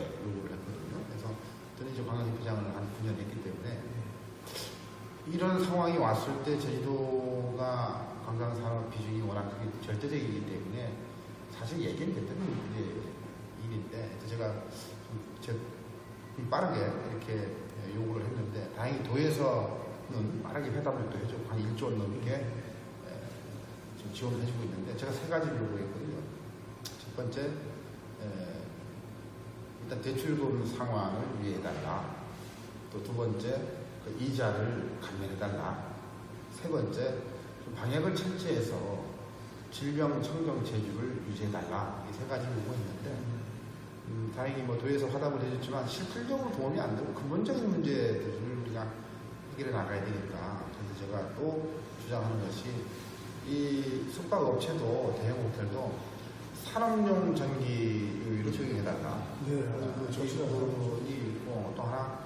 요구를 했거든요. 그래서 저는 이제 관광협회장을 한 9년 했기 때문에 이런 상황이 왔을 때 제주도가 관광산업 비중이 워낙 크게 절대적이기 때문에 사실 얘기는 됐던 일인데 제가 좀 빠르게 이렇게 요구를 했는데 다행히 도에서는 빠르게 회답을 또 해주고 한 1조 원 넘게 지금 지원을 해주고 있는데 제가 세 가지를 요구했거든요. 첫 번째, 일단 대출금 상환을 유예해달라. 또 두 번째, 그 이자를 감면해달라. 세 번째, 방역을 철저해서 질병 청정 제주를 유지해달라. 이 세 가지 요구했는데 다행히 뭐 도에서 화답을 해줬지만 실질적으로 도움이 안 되고 근본적인 문제들을 우리가 해결해 나가야 되니까 그래서 제가 또 주장하는 것이 이 숙박업체도 대형 호텔도 산업용 전기요율을 적용해달라. 네, 그 부분이 있고 또 하나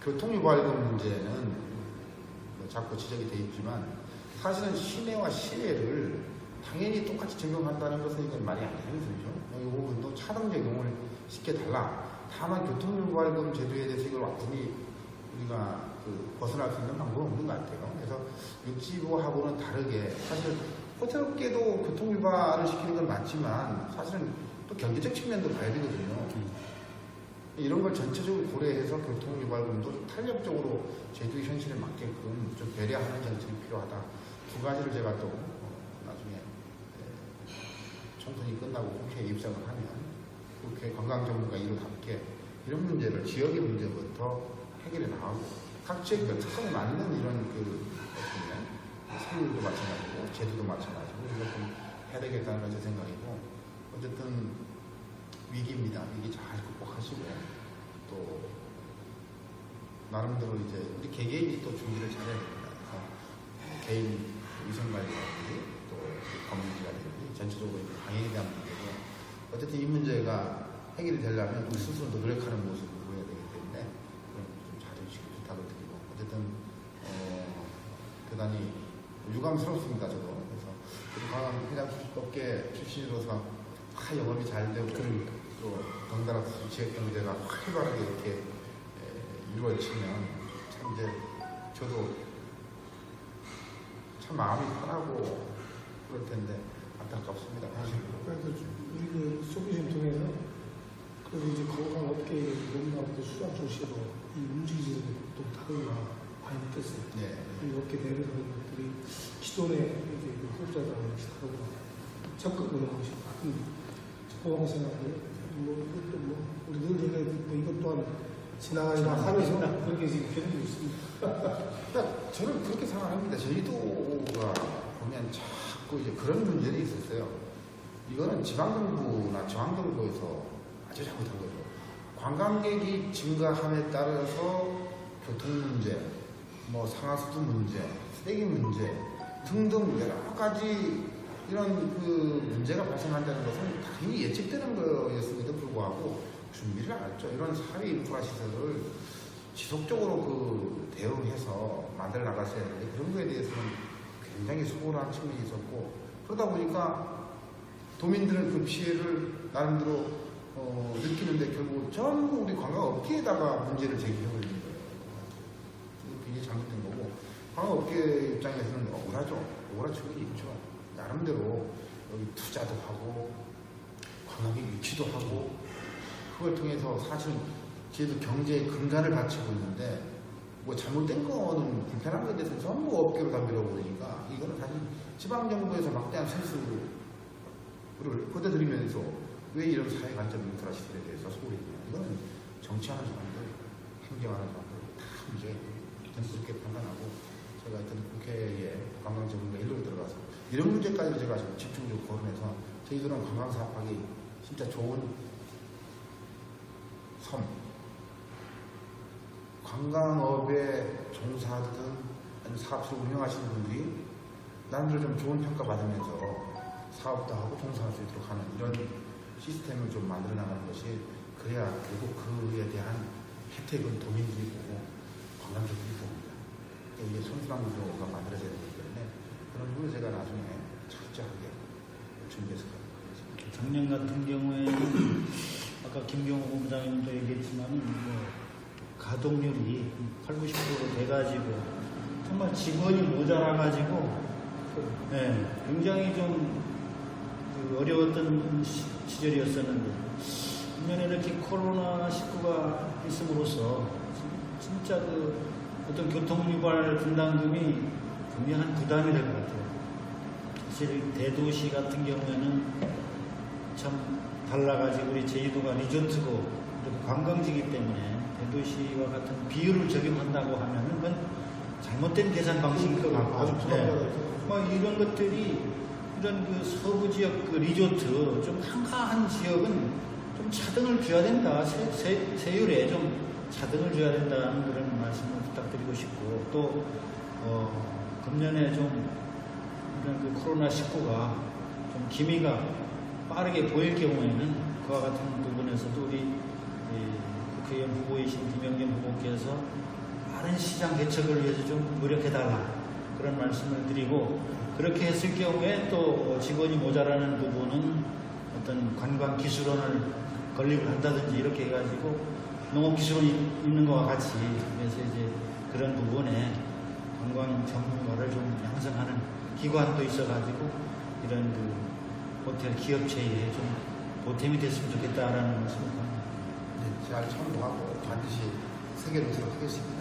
교통유발금 문제는 뭐 자꾸 지적이 돼 있지만 사실은 시내와 시외를 당연히 똑같이 적용한다는 것은 이건 말이 안 되는 소리죠. 이 부분도 차등 적용을 시켜달라. 다만 교통유발금 제도에 대해서 이걸 완전히 우리가 벗어날 수 있는 방법은 없는 것 같아요. 그래서 육지부하고는 다르게 사실 호텔업계도 교통유발을 시키는 건 맞지만 사실은 또 경제적 측면도 봐야 되거든요. 이런 걸 전체적으로 고려해서 교통유발금도 탄력적으로 제주의 현실에 맞게끔 좀 배려하는 정책이 필요하다. 두 가지를 제가 또 나중에 총선이 끝나고 국회에 입성을 하면 국회 관광정부가 이루답게 이런 문제를 지역의 문제부터 해결해 나가고 각 지역별 특성에 맞는 이런 서울도 마찬가지고 제주도 마찬가지고 이걸 좀 해야 되겠다는 건 제 생각이고 어쨌든 위기입니다. 위기 잘 극복하시고 또 나름대로 이제 우리 개개인이 또 준비를 잘해야 됩니다. 그래서 개인 위생관리라든지 또 검문지라든지 전체적으로 방역에 대한 문제고 어쨌든 이 문제가 해결이 되려면 우리 스스로도 노력하는 모습을 보여야 되기 때문에 좀 잘해주시기 부탁을 드리고 어쨌든 대단히 유감스럽습니다. 저도 그래서 관광회장업계 출신으로서 영업이 잘 되고 또 덩달아 지역 경제가 활발하게 이렇게 이루어지면 참 이제 저도 참 마음이 편하고 그럴 텐데 안타깝습니다. 그래도 우리 그 소비심 통해서 그래도 이제 관광업계의 뭔가부터 수장 중심으로 이 움직이는 또 다르가 많이 느꼈어요. 네. 이 업계 내려오는 것들이 기존의 이제 후보자들하고 다르고 적극 운영하고 싶다. 보강 생각을 이것도 우리 늘 얘기했고 이것 또한 지나가리라 하면서 그렇게 지금 견디고 있습니다. 그러니까 저는 그렇게 생각합니다. 저희도가 보면 자꾸 이제 그런 문제들이 있었어요. 이거는 지방정부나 중앙정부에서 아주 잘못한 거죠. 관광객이 증가함에 따라서 교통 문제, 뭐 상하수도 문제, 쓰레기 문제 등등 여러 가지 이런 문제가 발생한다는 것은 당연히 예측되는 거였음에도 불구하고 준비를 안 했죠. 이런 사회 인프라 시설을 지속적으로 대응해서 만들어 나갔어야 하는데 그런 거에 대해서는 굉장히 소홀한 측면이 있었고 그러다 보니까 도민들은 그 피해를 나름대로 느끼는데 결국 전부 우리 관광업계에다가 문제를 제기하고 있는 거예요. 굉장히 잘못된 거고 관광업계 입장에서는 억울하죠. 억울한 측면이 있죠. 나름대로 여기 투자도 하고 관광객 유치도 하고 그걸 통해서 사실은 저희도 경제의 근간을 바치고 있는데 뭐 잘못된 거는 불편한 것에 대해서 전부 업계로 다 밀어버리니까 이거는 사실 지방정부에서 막대한 세수를 걷어들이면서 왜 이런 사회 관점 인프라 시설에 대해서 소홀히 했냐. 이거는 정치하는 사람들, 행정하는 사람들 다 문제가 있거든요. 저는 그렇게 판단하고 제가 하여튼 국회에 관광정부가 일로 들어가서 이런 문제까지 제가 지금 집중적으로 거론해서 저희들은 관광사업하기 진짜 좋은 섬, 관광업에 종사하든 아니면 사업을 운영하시는 분들이 나름대로 좀 좋은 평가 받으면서 사업도 하고 종사할 수 있도록 하는 이런 시스템을 좀 만들어 나가는 것이 그래야 결국 그에 대한 혜택은 도민들이 보고 관광객들이 봅니다. 이게 선순환 구조가 만들어져야 되기 때문에 그런 부분을 제가 나중에 철저하게 준비해서 가겠습니다. 작년 같은 경우에는 아까 김경호 본부장님도 얘기했지만 뭐 가동률이 80~90% 돼가지고 정말 직원이 모자라가지고 네, 굉장히 좀 어려웠던 시절이었었는데 반면에 이렇게 코로나19가 있음으로써 진짜 어떤 교통유발 분담금이 분명한 부담이 될 것 같아요. 사실 대도시 같은 경우에는 참 달라가지고 우리 제주도가 리조트고 이렇게 관광지이기 때문에 대도시와 같은 비율을 적용한다고 하면은 그건 잘못된 계산 방식인 것 같고 아주 부담스러워요. 뭐 이런 것들이 이런 서부 지역 리조트 좀 한가한 지역은 좀 차등을 줘야 된다. 세율에 좀 차등을 줘야 된다는 그런 말씀을 부탁드리고 싶고 또 금년에 좀 이런 코로나19가 좀 기미가 빠르게 보일 경우에는 그와 같은 부분에서도 우리 국회의원 후보이신 김영겸 후보께서 빠른 시장 개척을 위해서 좀 노력해달라 그런 말씀을 드리고 그렇게 했을 경우에 또 직원이 모자라는 부분은 어떤 관광기술원을 건립을 한다든지 이렇게 해가지고 농업기술원이 있는 것과 같이 그래서 이제 그런 부분에 관광 전문가를 좀 양성하는 기관도 있어가지고 이런 호텔 기업체에 좀 보탬이 됐으면 좋겠다라는 말씀을 드립니다. 네, 잘 참고하고 반드시 세계 노선을 하겠습니다.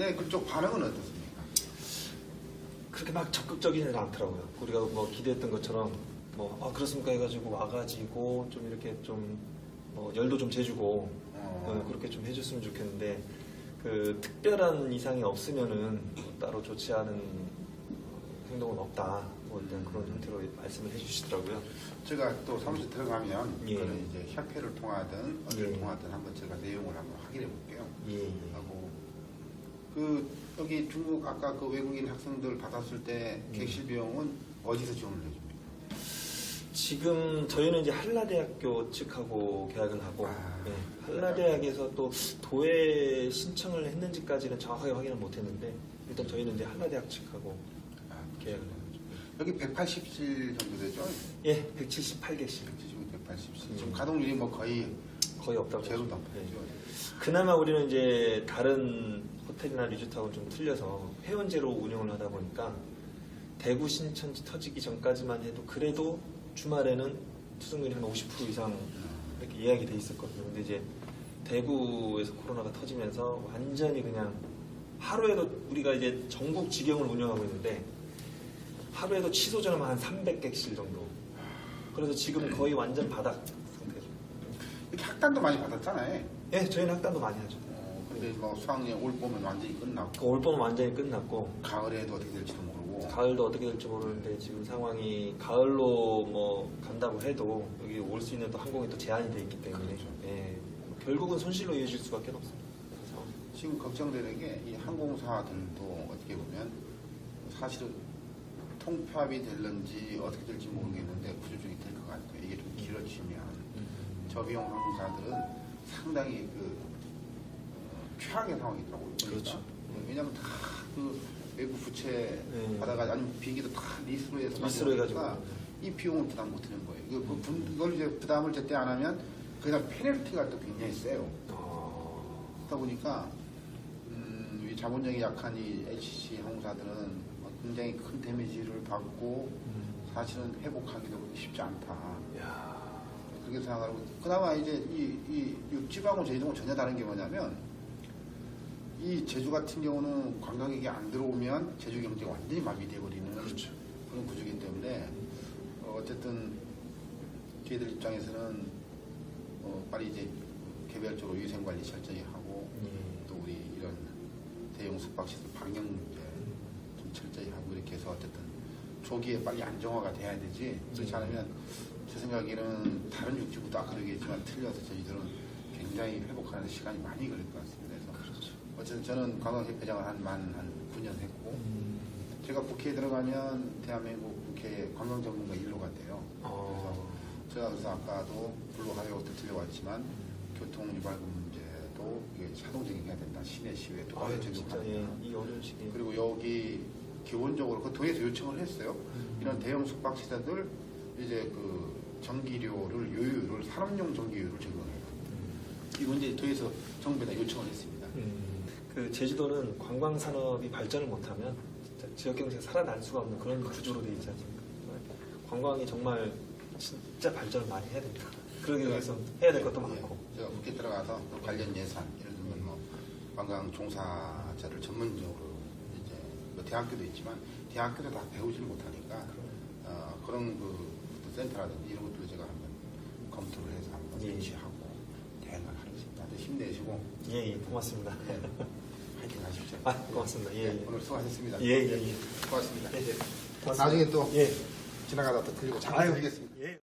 했는데 그쪽 반응은 어떻습니까? 그렇게 막 적극적이지는 않더라고요. 우리가 뭐 기대했던 것처럼 그렇습니까 해가지고 와가지고 좀 이렇게 좀 열도 좀 재주고 그렇게 좀 해줬으면 좋겠는데 그 특별한 이상이 없으면은 따로 좋지 않은 행동은 없다. 일단 그런 형태로 말씀을 해주시더라고요. 제가 또 사무실 들어가면 예. 그런 이제 협회를 통하든 어디를 예. 통하든 한번 제가 내용을 한번 확인해 볼게요. 예. 하고 여기 중국 아까 그 외국인 학생들 받았을 때 객실 비용은 어디서 지원을 해줍니까? 지금 저희는 이제 한라대학교 측하고 계약을 하고 한라대학에서 또 도에 신청을 했는지까지는 정확하게 확인을 못했는데 일단 저희는 이제 한라대학 측하고 계약을 합니다. 여기 180실 정도 되죠? 예, 178개씩. 180실. 지금 가동률이 뭐 거의 없다고. 제로다. 네. 그나마 우리는 이제 다른 호텔이나 리조트하고는 좀 틀려서 회원제로 운영을 하다 보니까 대구 신천지 터지기 전까지만 해도 그래도 주말에는 투숙률이 한 50% 이상 이렇게 예약이 돼 있었거든요. 근데 이제 대구에서 코로나가 터지면서 완전히 그냥 하루에도 우리가 이제 전국 지경을 운영하고 있는데 하루에도 취소 전화만 한 300객실 정도. 그래서 지금 거의 완전 바닥 상태죠. 이렇게 학단도 많이 받았잖아요. 예, 저희는 학단도 많이 하죠. 근데 뭐 수학여행 올 봄은 완전히 끝났고 올 봄은 완전히 끝났고 가을에도 어떻게 될지도 모르고 가을도 어떻게 될지 모르는데 지금 상황이 가을로 뭐 간다고 해도 여기 올 수 있는 또 항공이 또 제한이 돼 있기 때문에 그렇죠. 예, 결국은 손실로 이어질 수밖에 없습니다. 지금 걱정되는 게 이 항공사들도 어떻게 보면 사실은 통폐합이 될런지 어떻게 될지 모르겠는데 구조조정이 될 것 같아요. 이게 좀 길어지면 저비용 항공사들은 상당히 최악의 상황이 있더라고요. 그렇죠. 왜냐하면 다 외국 부채 받아가지고 아니면 비행기도 다 리스로 해서 리스로 해가지고 이 비용을 부담 못하는 거예요. 이걸 이제 부담을 제때 안 하면 그다음 페널티가 또 굉장히 세요. 그러다 보니까 이 자본력이 약한 이 HC 항공사들은 굉장히 큰 데미지를 받고 사실은 회복하기도 쉽지 않다. 야. 그렇게 생각하고 그나마 이제 이 육지하고 제주도는 전혀 다른 게 뭐냐면 이 제주 같은 경우는 관광객이 안 들어오면 제주 경제가 완전히 마비돼 버리는 그렇죠. 그런 구조이기 때문에 어쨌든 저희들 입장에서는 빨리 이제 개별적으로 위생 관리 철저히 하고 또 우리 이런 대형 숙박시설 방역 문제 좀 철저히 하고 이렇게 해서 어쨌든 조기에 빨리 안정화가 돼야 되지. 그렇지 않으면 제 생각에는 다른 육지보다 아까 얘기했지만 틀려서 저희들은 굉장히 회복하는 시간이 많이 걸릴 것 같습니다. 그래서 어쨌든 저는 관광협회장을 한 9년 했고 제가 국회에 들어가면 대한민국 국회 관광전문가 1호가 돼요. 그래서 아까도 블루하이어도 들려왔지만 교통유발금 문제도 이게 자동적인 해야 된다. 시내 시외도 진짜 이 어려운 시기에. 그리고 여기 기본적으로 그 도에서 요청을 했어요. 이런 대형 숙박시설들 이제 그 전기료를 요율을 산업용 전기료를 적용해요. 이건 이제 도에서 정부에다 요청을 했습니다. 그 제주도는 관광 산업이 발전을 못하면 진짜 지역 경제가 살아날 수가 없는 그런 구조로 돼 있지 않습니까? 관광이 정말 진짜 발전을 많이 해야 됩니다. 그러기 위해서 해야 될 것도 많고. 제가 국회 들어가서 관련 예산, 예를 들면 뭐 관광 종사자를 전문적으로 이제 뭐 대학교도 있지만 대학교도 다 배우지를 못하니까 그런 그 센터라든지 이런 것도 제가 한번 검토를 해서 한번 배치하고 대응을 하겠습니다. 힘내시고. 예, 고맙습니다. 화이팅 하십시오. 고맙습니다. 예. 오늘 수고하셨습니다. 예. 고맙습니다. 고맙습니다. 나중에 또 예. 지나가다 또 들리고 잘 드리겠습니다. 예.